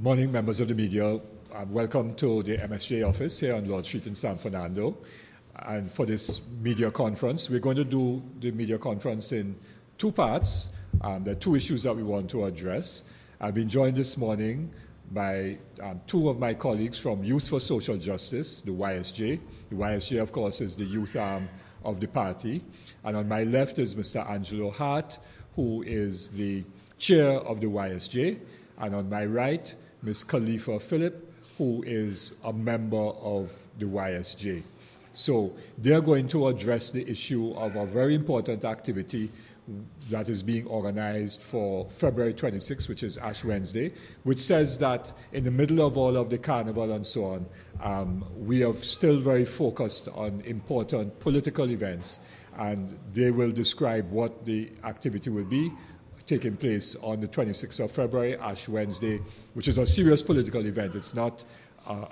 Morning, members of the media. Welcome to the MSJ office here on Lord Street in San Fernando. And for this media conference, we're going to do the media conference in two parts. There are two issues that we want to address. I've been joined this morning by two of my colleagues from Youth for Social Justice, the YSJ. The YSJ, of course, is the youth arm of the party. And on my left is Mr. Angelo Hart, who is the chair of the YSJ. And on my right, Ms. Khalifa Phillip, who is a member of the YSJ. So they're going to address the issue of a very important activity that is being organized for February 26, which is Ash Wednesday, which says that in the middle of all of the carnival and so on, we are still very focused on important political events, and they will describe what the activity will be taking place on the 26th of February, Ash Wednesday, which is a serious political event. It's not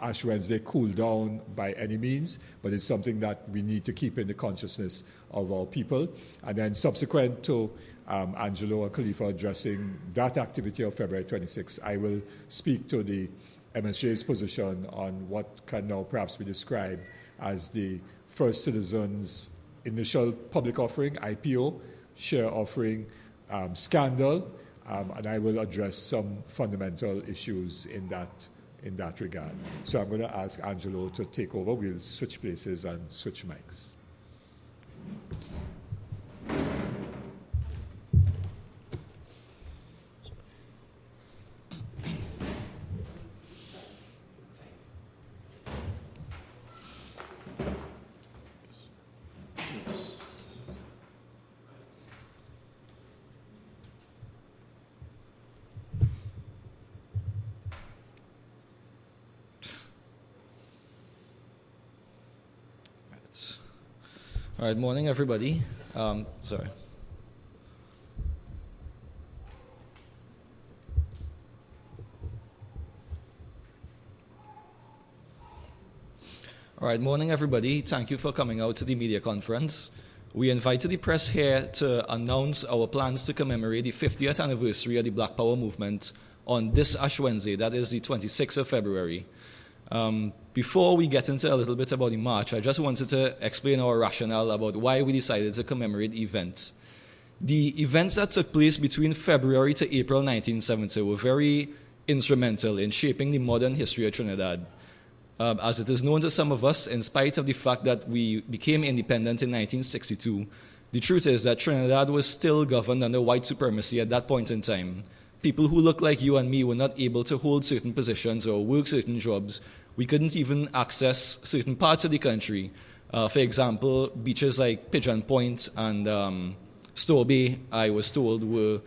Ash Wednesday cool down by any means, but it's something that we need to keep in the consciousness of our people. And then subsequent to Angelo and Khalifa addressing that activity of February 26th, I will speak to the MSJ's position on what can now perhaps be described as the First Citizens Initial Public Offering, IPO, share offering, scandal, and I will address some fundamental issues in that regard. So I'm going to ask Angelo to take over. We'll switch places and switch mics. All right, morning, everybody. Sorry. All right, morning, everybody. Thank you for coming out to the media conference. We invited the press here to announce our plans to commemorate the 50th anniversary of the Black Power movement on this Ash Wednesday, that is the 26th of February. Before we get into a little bit about the march, I just wanted to explain our rationale about why we decided to commemorate the event. The events that took place between February to April 1970 were very instrumental in shaping the modern history of Trinidad. As it is known to some of us, in spite of the fact that we became independent in 1962, the truth is that Trinidad was still governed under white supremacy at that point in time. People who look like you and me were not able to hold certain positions or work certain jobs. We couldn't even access certain parts of the country. For example, beaches like Pigeon Point and Store Bay, I was told, were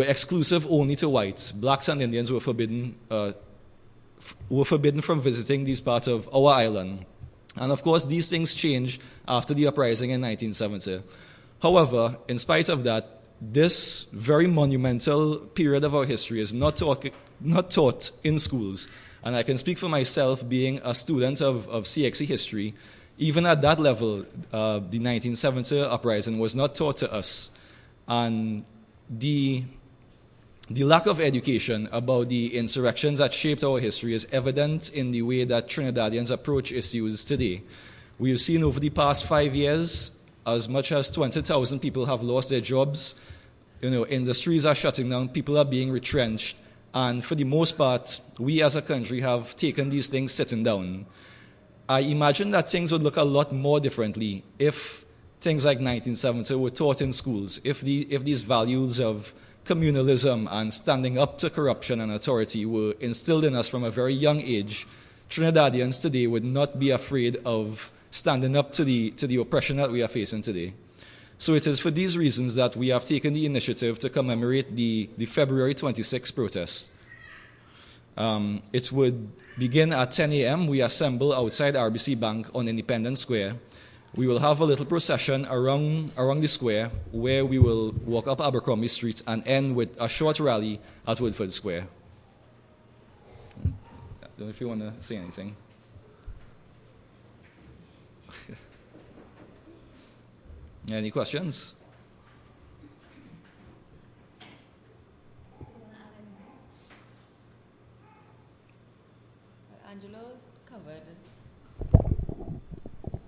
exclusive only to whites. Blacks and Indians were forbidden from visiting these parts of our island. And of course, these things changed after the uprising in 1970. However, in spite of that, this very monumental period of our history is not taught in schools. And I can speak for myself, being a student of CXC history. Even at that level, the 1970 uprising was not taught to us. And the lack of education about the insurrections that shaped our history is evident in the way that Trinidadians approach issues today. We have seen over the past 5 years, as much as 20,000 people have lost their jobs. Industries are shutting down, people are being retrenched. And for the most part, we as a country have taken these things sitting down. I imagine that things would look a lot more differently if things like 1970 were taught in schools, if these values of communalism and standing up to corruption and authority were instilled in us from a very young age. Trinidadians today would not be afraid of standing up to the oppression that we are facing today. So it is for these reasons that we have taken the initiative to commemorate the February 26th protest. It would begin at 10 a.m. We assemble outside RBC Bank on Independence Square. We will have a little procession around the square where we will walk up Abercrombie Street and end with a short rally at Woodford Square. I don't know if you want to say anything. Any questions?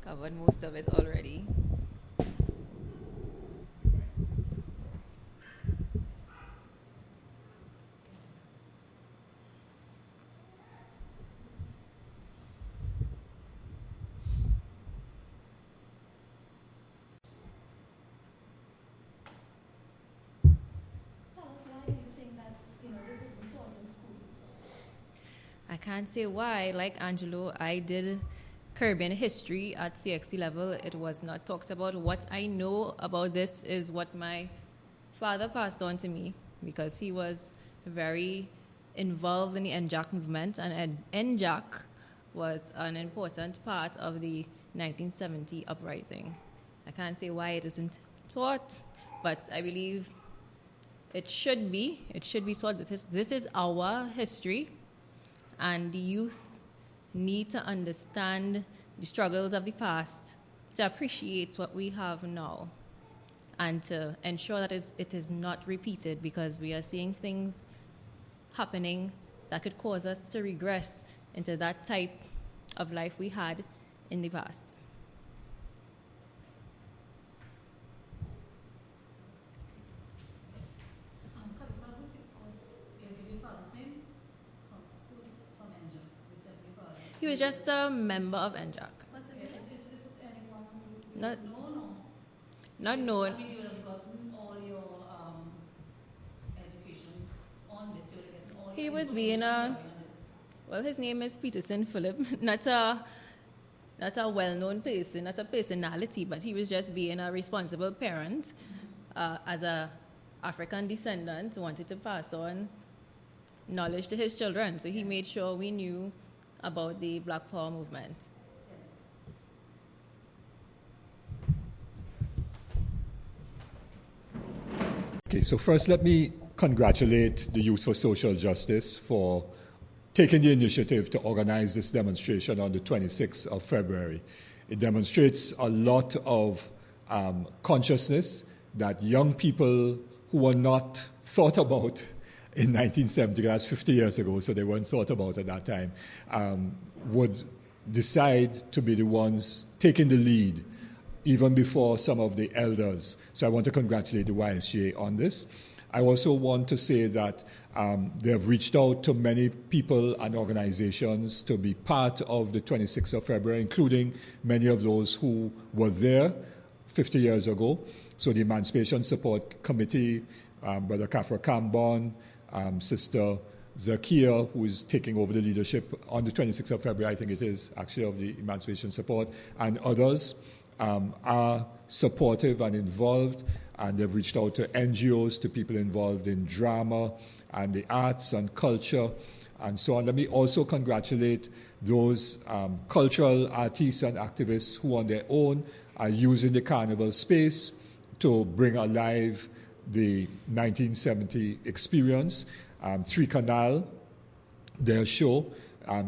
covered most of it already. I can't say why. Like Angelo, I did Caribbean history at CXC level. It was not talked about. What I know about this is what my father passed on to me, because he was very involved in the NJAC movement, and NJAC was an important part of the 1970 uprising. I can't say why it isn't taught, but I believe it should be. It should be taught that this is our history, and the youth need to understand the struggles of the past to appreciate what we have now and to ensure that it is not repeated, because we are seeing things happening that could cause us to regress into that type of life we had in the past. He was just a member of NJAC. Is anyone who Not known. I mean, you would have gotten all your education on this. You would have gotten all He your was being on this. well, his name is Peterson Philip. Not a well-known person, not a personality, but he was just being a responsible parent. As a African descendant, wanted to pass on knowledge to his children. So he made sure we knew about the Black Power movement. Okay, so first let me congratulate the Youth for Social Justice for taking the initiative to organize this demonstration on the 26th of February. It demonstrates a lot of consciousness that young people who were not thought about in 1970, that's 50 years ago, so they weren't thought about at that time, would decide to be the ones taking the lead even before some of the elders. So I want to congratulate the YSJ on this. I also want to say that they have reached out to many people and organizations to be part of the 26th of February, including many of those who were there 50 years ago. So the Emancipation Support Committee, Brother Kafra Kambon, Sister Zakia, who is taking over the leadership on the 26th of February, I think it is, actually, of the Emancipation Support, and others are supportive and involved, and they've reached out to NGOs, to people involved in drama and the arts and culture and so on. Let me also congratulate those cultural artists and activists who on their own are using the carnival space to bring alive the 1970 experience. Three Canal, their show,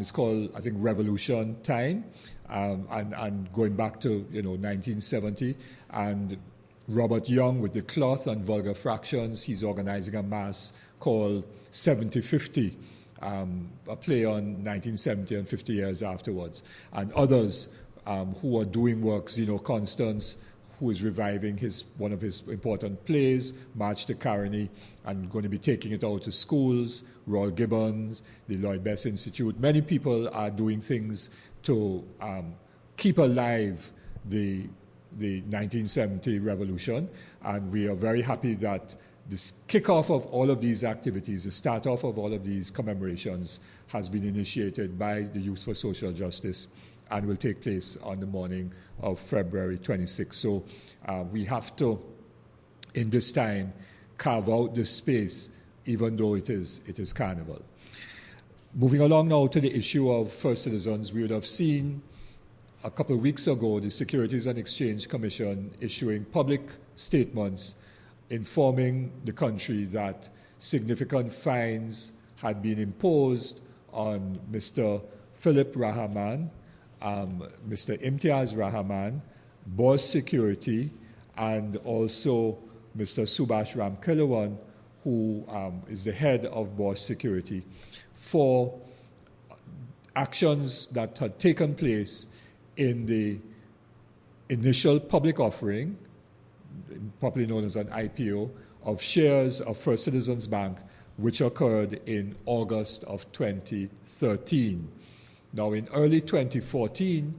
is called, I think, Revolution Time, and going back to 1970. And Robert Young with the cloth and vulgar fractions, he's organizing a mass called 7050, a play on 1970 and 50 years afterwards. And others who are doing work, Zeno Constance, who is reviving one of his important plays, March to Caroni, and going to be taking it out to schools, Royal Gibbons, the Lloyd Bess Institute. Many people are doing things to keep alive the 1970 revolution, and we are very happy that this kickoff of all of these activities, the start off of all of these commemorations, has been initiated by the Youth for Social Justice and will take place on the morning of February 26th. So we have to, in this time, carve out this space, even though it is carnival. Moving along now to the issue of First Citizens, we would have seen a couple of weeks ago the Securities and Exchange Commission issuing public statements informing the country that significant fines had been imposed on Mr. Philip Rahman, Mr. Imtiaz Rahman, Boss Security, and also Mr. Subhash Ramkilawan, who is the head of Boss Security, for actions that had taken place in the initial public offering, popularly known as an IPO, of shares of First Citizens Bank, which occurred in August of 2013. Now, in early 2014,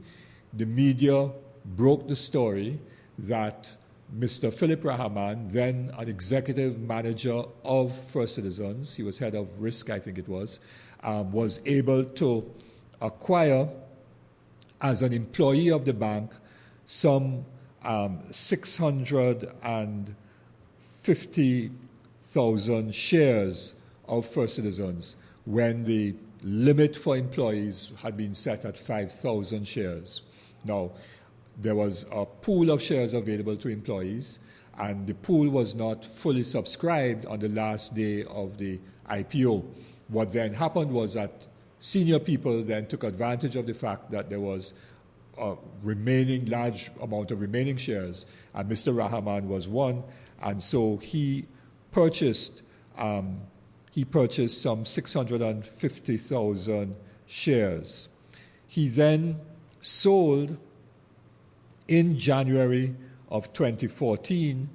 the media broke the story that Mr. Philip Rahman, then an executive manager of First Citizens, he was head of risk, I think it was able to acquire, as an employee of the bank, some 650,000 shares of First Citizens when the limit for employees had been set at 5,000 shares. Now, there was a pool of shares available to employees, and the pool was not fully subscribed on the last day of the IPO. What then happened was that senior people then took advantage of the fact that there was a large amount of remaining shares, and Mr. Rahman was one, and so he purchased some 650,000 shares. He then sold in January of 2014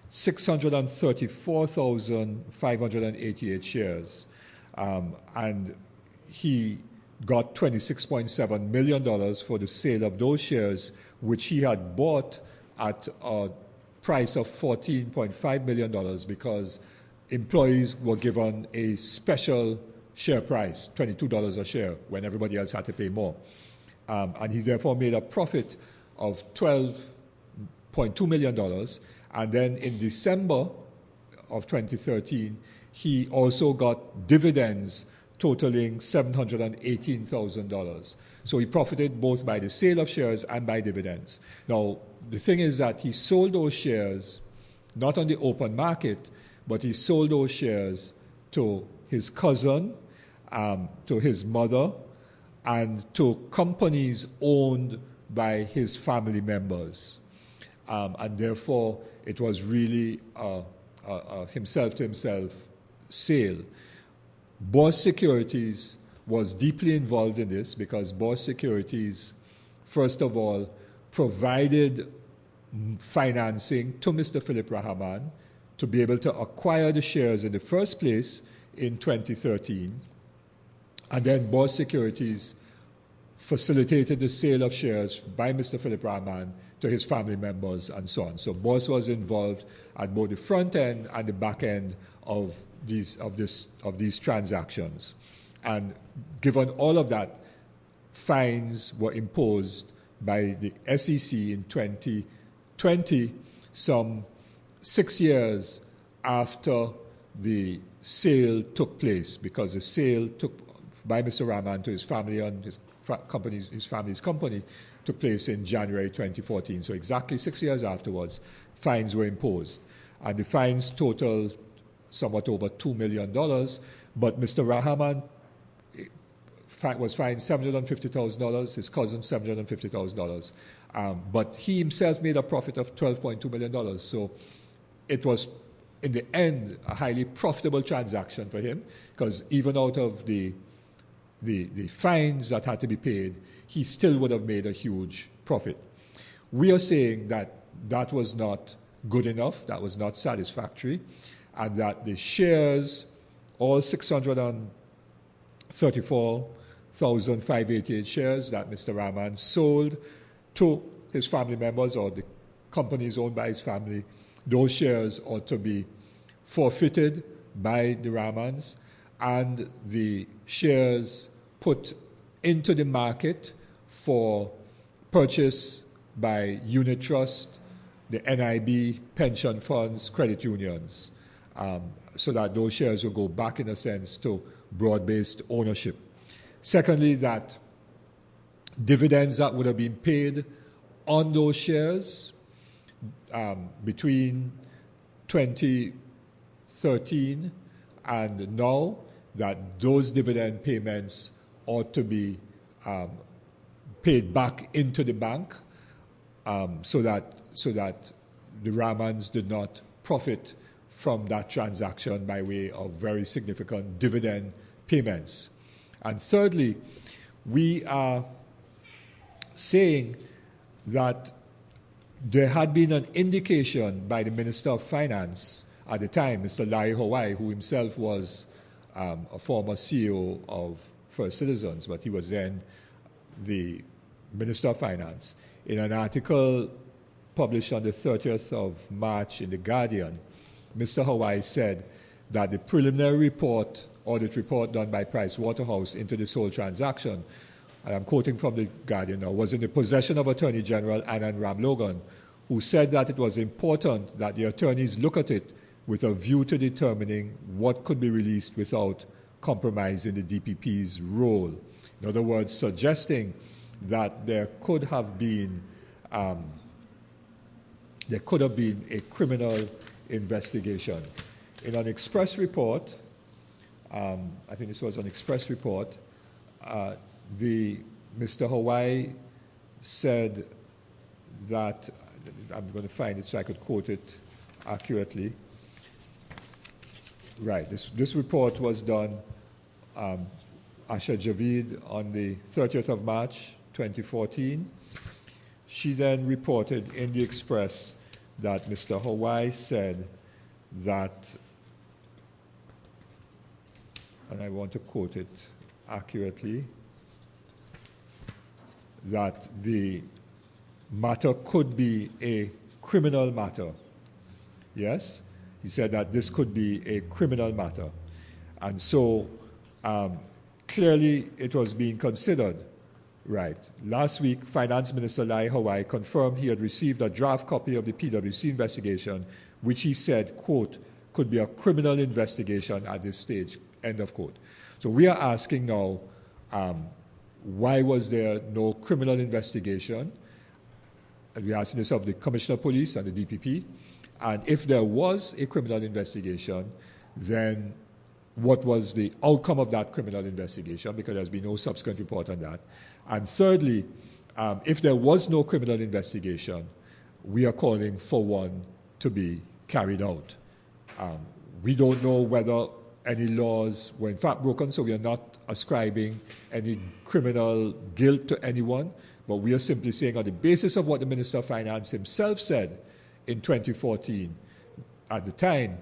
634,588 shares, and he got $26.7 million for the sale of those shares, which he had bought at a price of $14.5 million because employees were given a special share price, $22 a share, when everybody else had to pay more. And he therefore made a profit of $12.2 million. And then in December of 2013, he also got dividends totaling $718,000. So he profited both by the sale of shares and by dividends. Now, the thing is that he sold those shares not on the open market, but he sold those shares to his cousin, to his mother, and to companies owned by his family members. And therefore, it was really a himself-to-himself sale. Boss Securities was deeply involved in this because Boss Securities, first of all, provided financing to Mr. Philip Rahman to be able to acquire the shares in the first place in 2013. And then Boss Securities facilitated the sale of shares by Mr. Philip Rahman to his family members and so on. So Boss was involved at both the front end and the back end of these transactions. And given all of that, fines were imposed by the SEC in 2020, some 6 years after the sale took place, because the sale took by Mr. Rahman to his family and his family's company took place in January 2014. So exactly 6 years afterwards, fines were imposed. And the fines totaled somewhat over $2 million, but Mr. Rahman was fined $750,000, his cousin $750,000. But he himself made a profit of $12.2 million. So it was, in the end, a highly profitable transaction for him, because even out of the fines that had to be paid, he still would have made a huge profit. We are saying that that was not good enough, that was not satisfactory, and that the shares, all 634,588 shares that Mr. Rahman sold to his family members or the companies owned by his family, those shares ought to be forfeited by the Rahmans, and the shares put into the market for purchase by unit trust, the NIB, pension funds, credit unions, so that those shares will go back, in a sense, to broad-based ownership. Secondly, that dividends that would have been paid on those shares between 2013 and now, that those dividend payments ought to be paid back into the bank, so that the Rahmans did not profit from that transaction by way of very significant dividend payments. And thirdly, we are saying that there had been an indication by the Minister of Finance at the time, Mr. Larry Hawaii, who himself was a former CEO of First Citizens, but he was then the Minister of Finance. In an article published on the 30th of March in The Guardian, Mr. Hawaii said that the preliminary audit report done by Price Waterhouse into this whole transaction, and I'm quoting from The Guardian now, was in the possession of Attorney General Anand Ramlogan, who said that it was important that the attorneys look at it with a view to determining what could be released without compromising the DPP's role. In other words, suggesting that there could have been a criminal investigation. In an Express report, I think this was an Express report, Mr. Hawaii said that, I'm going to find it so I could quote it accurately. Right, this report was done, Asha Javid, on the 30th of March, 2014. She then reported in the Express that Mr. Hawaii said that, and I want to quote it accurately, that the matter could be a criminal matter. Yes? He said that this could be a criminal matter. And so clearly it was being considered. Right. Last week, Finance Minister Larry Hawaii confirmed he had received a draft copy of the PwC investigation, which he said, quote, could be a criminal investigation at this stage, end of quote. So we are asking now, why was there no criminal investigation? And we're asking this of the Commissioner of Police and the DPP. And if there was a criminal investigation, then what was the outcome of that criminal investigation? Because there's been no subsequent report on that. And thirdly, if there was no criminal investigation, we are calling for one to be carried out. We don't know whether any laws were in fact broken, so we are not ascribing any criminal guilt to anyone, but we are simply saying on the basis of what the Minister of Finance himself said in 2014 at the time,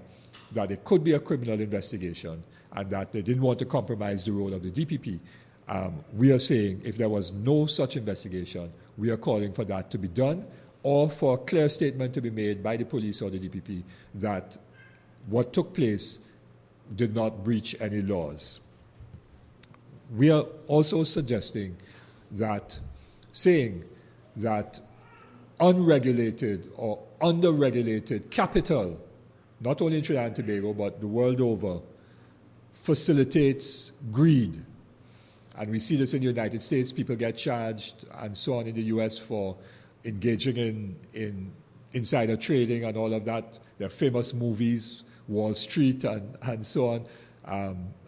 that it could be a criminal investigation and that they didn't want to compromise the role of the DPP. We are saying if there was no such investigation, we are calling for that to be done, or for a clear statement to be made by the police or the DPP that what took place did not breach any laws. We are also suggesting that, saying that unregulated or under-regulated capital, not only in Trinidad and Tobago, but the world over, facilitates greed. And we see this in the United States. People get charged and so on in the US for engaging in insider trading and all of that. There are famous movies, Wall Street and so on,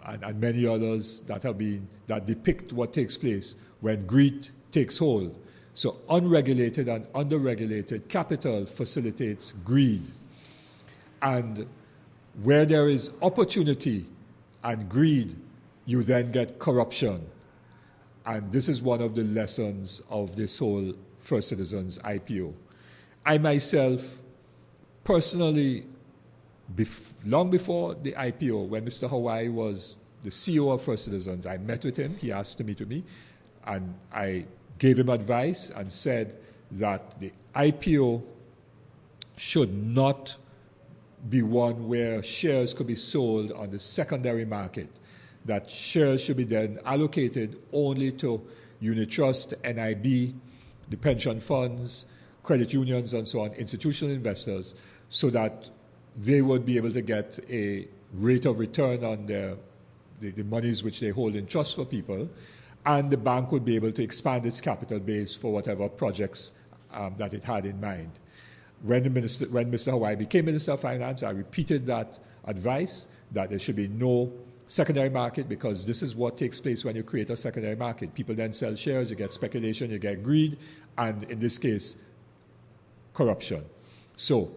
and many others that depict what takes place when greed takes hold. So unregulated and under-regulated capital facilitates greed. And where there is opportunity and greed, you then get corruption. And this is one of the lessons of this whole First Citizens IPO. I myself, personally, long before the IPO, when Mr. Hawaii was the CEO of First Citizens, I met with him, he asked to meet with me, and I gave him advice and said that the IPO should not be one where shares could be sold on the secondary market, that shares should be then allocated only to unit trust, NIB, the pension funds, credit unions, and so on, institutional investors, so that they would be able to get a rate of return on the monies which they hold in trust for people, and the bank would be able to expand its capital base for whatever projects that it had in mind. When Mr. Hawaii became Minister of Finance, I repeated that advice, that there should be no secondary market, because this is what takes place when you create a secondary market. People then sell shares, you get speculation, you get greed, and in this case, corruption. So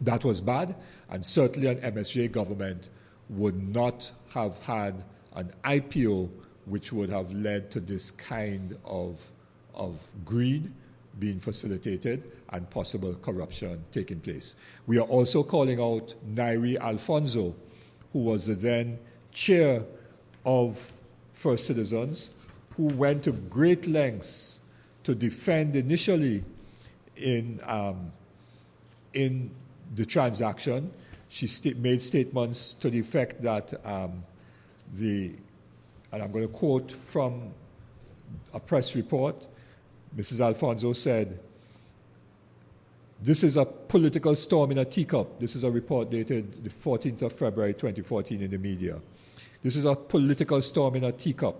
that was bad, and certainly an MSJ government would not have had an IPO which would have led to this kind of greed being facilitated and possible corruption taking place. We are also calling out Nairi Alfonso, who was the then chair of First Citizens, who went to great lengths to defend initially in the transaction. She made statements to the effect that and I'm going to quote from a press report, Mrs. Alfonso said, "This is a political storm in a teacup." This is a report dated the 14th of February 2014 in the media. "This is a political storm in a teacup."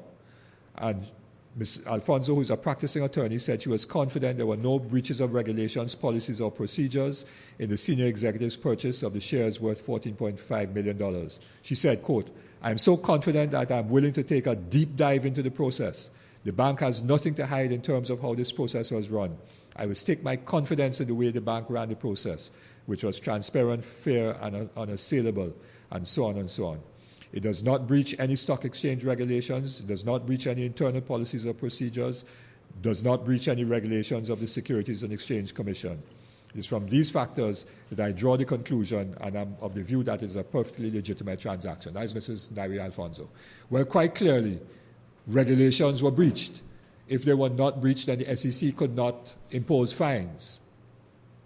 And Ms. Alfonso, who is a practicing attorney, said she was confident there were no breaches of regulations, policies, or procedures in the senior executive's purchase of the shares worth $14.5 million. She said, quote, "I am so confident that I'm willing to take a deep dive into the process. The bank has nothing to hide in terms of how this process was run. I will stake my confidence in the way the bank ran the process, which was transparent, fair, and unassailable, and so on and so on. It does not breach any stock exchange regulations, it does not breach any internal policies or procedures, does not breach any regulations of the Securities and Exchange Commission. It is from these factors that I draw the conclusion, and I'm of the view that it is a perfectly legitimate transaction." That is Mrs. Nairi Alfonso. Well, quite clearly, regulations were breached. If they were not breached, then the SEC could not impose fines.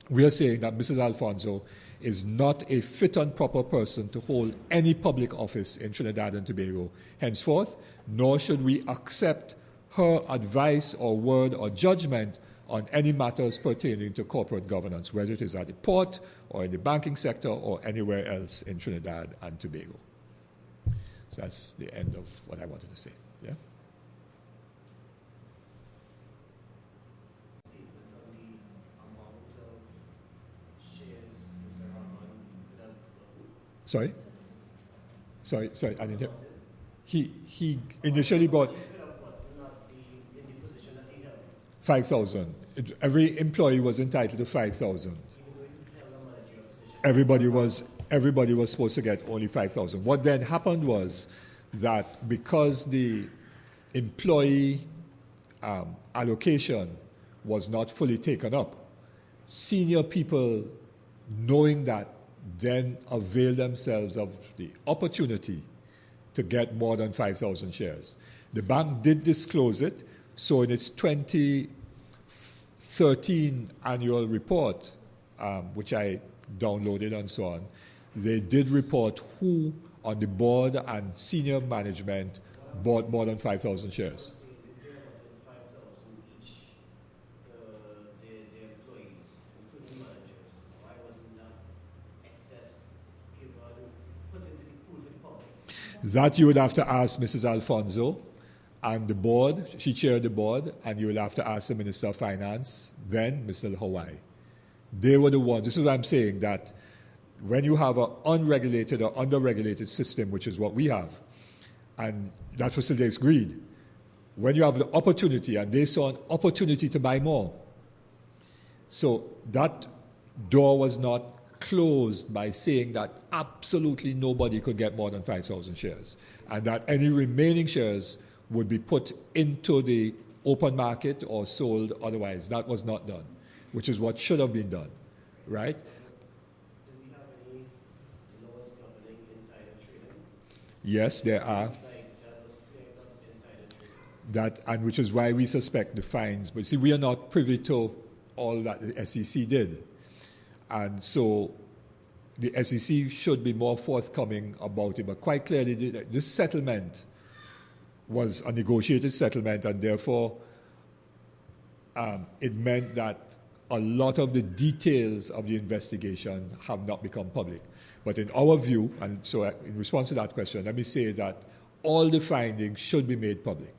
We are saying that Mrs. Alfonso is not a fit and proper person to hold any public office in Trinidad and Tobago henceforth, nor should we accept her advice or word or judgment on any matters pertaining to corporate governance, whether it is at the port or in the banking sector or anywhere else in Trinidad and Tobago. So that's the end of what I wanted to say. Yeah? Sorry, I didn't hear. He initially bought 5,000. Every employee was entitled to 5,000. Everybody was supposed to get only 5,000. What then happened was that because the employee allocation was not fully taken up, senior people, knowing that, then avail themselves of the opportunity to get more than 5,000 shares. The bank did disclose it, so in its 2013 annual report, which I downloaded and so on, they did report who on the board and senior management bought more than 5,000 shares. That you would have to ask Mrs. Alfonso and the board. She chaired the board, and you will have to ask the Minister of Finance, then Mr. Hawaii. They were the ones. This is what I'm saying, that when you have an unregulated or underregulated system, which is what we have, and that facilitates greed, when you have the opportunity, and they saw an opportunity to buy more, so that door was not closed by saying that absolutely nobody could get more than 5,000 shares, and that any remaining shares would be put into the open market or sold otherwise. That was not done, which is what should have been done, right? Do we have any laws governing insider trading? Yes, there are. Like that was cleared up insider trading. That, and which is why we suspect the fines. But see, we are not privy to all that the SEC did. And so the SEC should be more forthcoming about it. But quite clearly, this settlement was a negotiated settlement, and therefore it meant that a lot of the details of the investigation have not become public. But in our view, and so in response to that question, let me say that all the findings should be made public.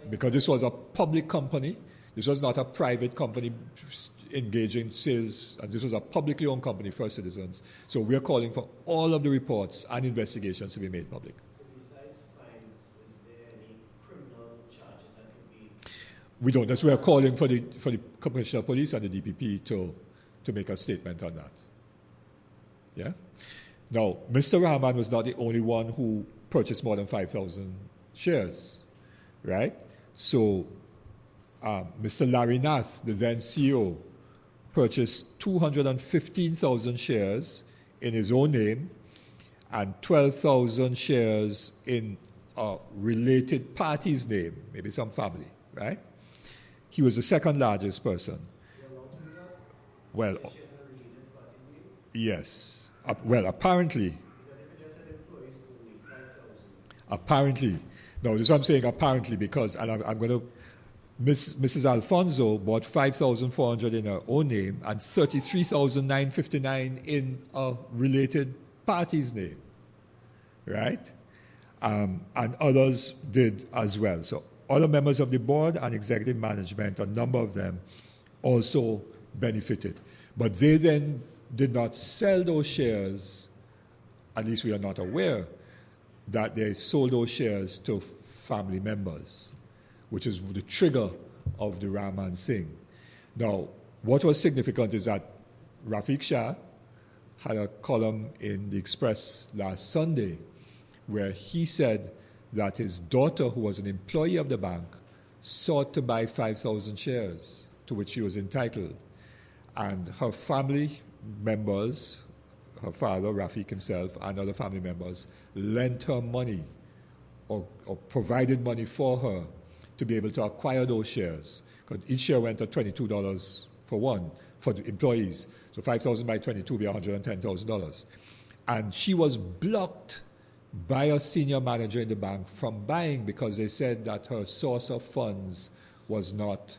Because this was a public company, this was not a private company engaging sales, and this was a publicly owned company, First Citizens. So we're calling for all of the reports and investigations to be made public. So besides fines, is there any criminal charges that could be? We don't. That's why we're calling for the Commissioner of Police and the DPP to make a statement on that. Yeah? Now, Mr. Rahman was not the only one who purchased more than 5,000 shares. right? So Mr. Larry Nath, the then CEO, purchased 215,000 shares in his own name and 12,000 shares in a related party's name, maybe some family, right? He was the second largest person. You're allowed to do that? Well, Shares in a related party's name? yes. Well, apparently. Because if it just said employees only, 5,000. Apparently. No, this is what I'm saying apparently because, and I'm going to, Mrs. Alfonso bought 5,400 in her own name and 33,959 in a related party's name, right? And others did as well. So other members of the board and executive management, a number of them, also benefited. But they then did not sell those shares, at least we are not aware, that they sold those shares to family members, which is the trigger of the Rahman Singh. Now, what was significant is that Rafiq Shah had a column in the Express last Sunday where he said that his daughter, who was an employee of the bank, sought to buy 5,000 shares, to which she was entitled. And her family members, her father, Rafiq himself, and other family members, lent her money or provided money for her to be able to acquire those shares. Because each share went at $22 for one, for the employees. So 5,000 by 22 would be $110,000. And she was blocked by a senior manager in the bank from buying because they said that her source of funds was not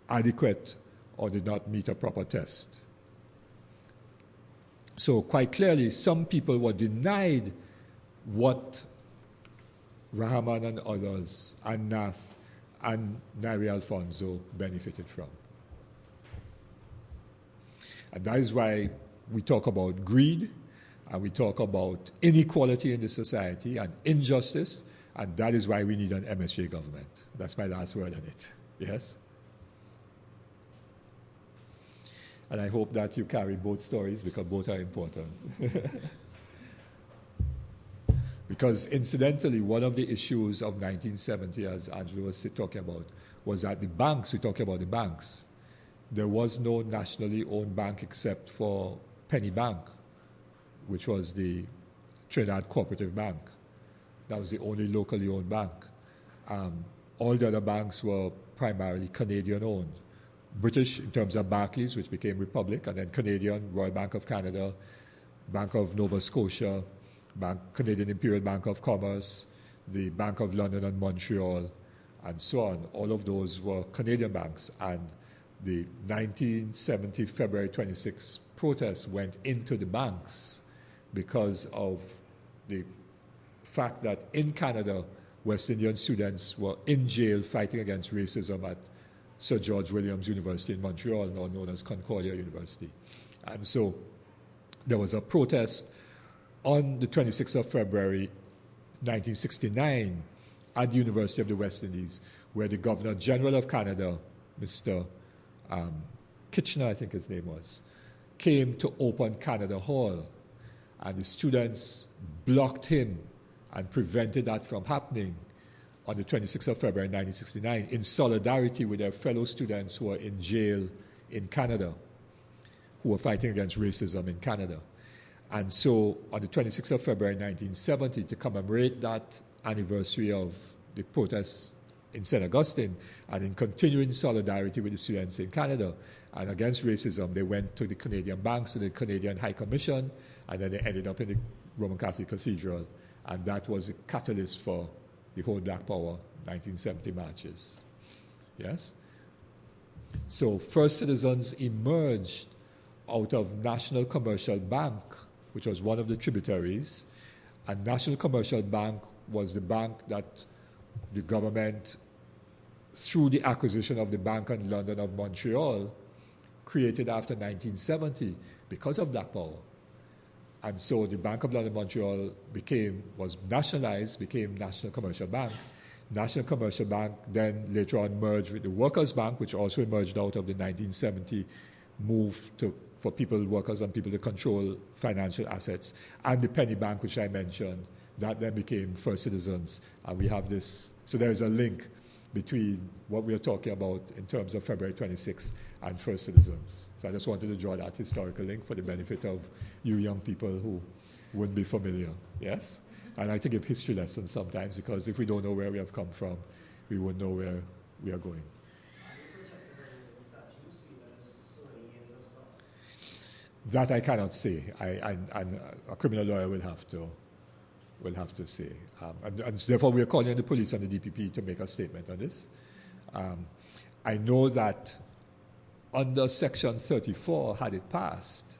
adequate or did not meet a proper test. So quite clearly, some people were denied what Rahman and others, and Nath and Nairi Alfonso benefited from. And that is why we talk about greed, and we talk about inequality in the society and injustice, and that is why we need an MSJ government. That's my last word on it. Yes? And I hope that you carry both stories because both are important. Because incidentally, one of the issues of 1970, as Angela was talking about, was that the banks, we're talking about the banks, there was no nationally owned bank except for Penny Bank, which was the Trinidad Cooperative Bank. That was the only locally owned bank. All the other banks were primarily Canadian owned. British in terms of Barclays, which became Republic, and then Canadian, Royal Bank of Canada, Bank of Nova Scotia, Canadian Imperial Bank of Commerce, the Bank of London and Montreal, and so on. All of those were Canadian banks. And the 1970 February 26 protests went into the banks because of the fact that in Canada, West Indian students were in jail fighting against racism at Sir George Williams University in Montreal, now known as Concordia University. And so there was a protest on the 26th of February 1969 at the University of the West Indies, where the Governor General of Canada, Mr. Kitchener, I think his name was, came to open Canada Hall. And the students blocked him and prevented that from happening on the 26th of February 1969 in solidarity with their fellow students who were in jail in Canada, who were fighting against racism in Canada. And so on the 26th of February 1970, to commemorate that anniversary of the protests in St. Augustine, and in continuing solidarity with the students in Canada and against racism, they went to the Canadian banks, to the Canadian High Commission, and then they ended up in the Roman Catholic Cathedral. And that was a catalyst for the whole Black Power 1970 marches. Yes? So First Citizens emerged out of National Commercial Bank, which was one of the tributaries. And National Commercial Bank was the bank that the government, through the acquisition of the Bank in London of Montreal, created after 1970 because of Black Power. And so the Bank of London Montreal was nationalized, became National Commercial Bank. National Commercial Bank then later on merged with the Workers' Bank, which also emerged out of the 1970 move for people, workers and people to control financial assets, and the Penny Bank, which I mentioned, that then became first citizens. And we have this, so there is a link between what we are talking about in terms of February 26 and first citizens. So I just wanted to draw that historical link for the benefit of you young people who wouldn't be familiar. Yes? I like to give history lessons sometimes, because if we don't know where we have come from, we wouldn't know where we are going. That I cannot say. And a criminal lawyer will have to say. And therefore, we are calling on the police and the DPP to make a statement on this. I know that under Section 34, had it passed,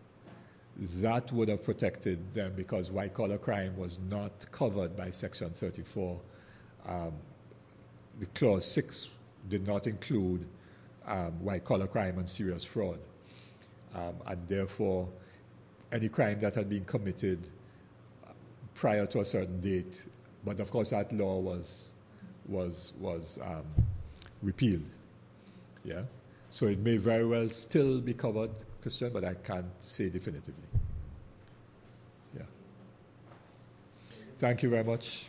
that would have protected them, because white-collar crime was not covered by Section 34. The Clause 6 did not include white-collar crime and serious fraud. And therefore, any crime that had been committed prior to a certain date, but of course that law was repealed. Yeah, so it may very well still be covered, Christian, but I can't say definitively. Yeah. Thank you very much.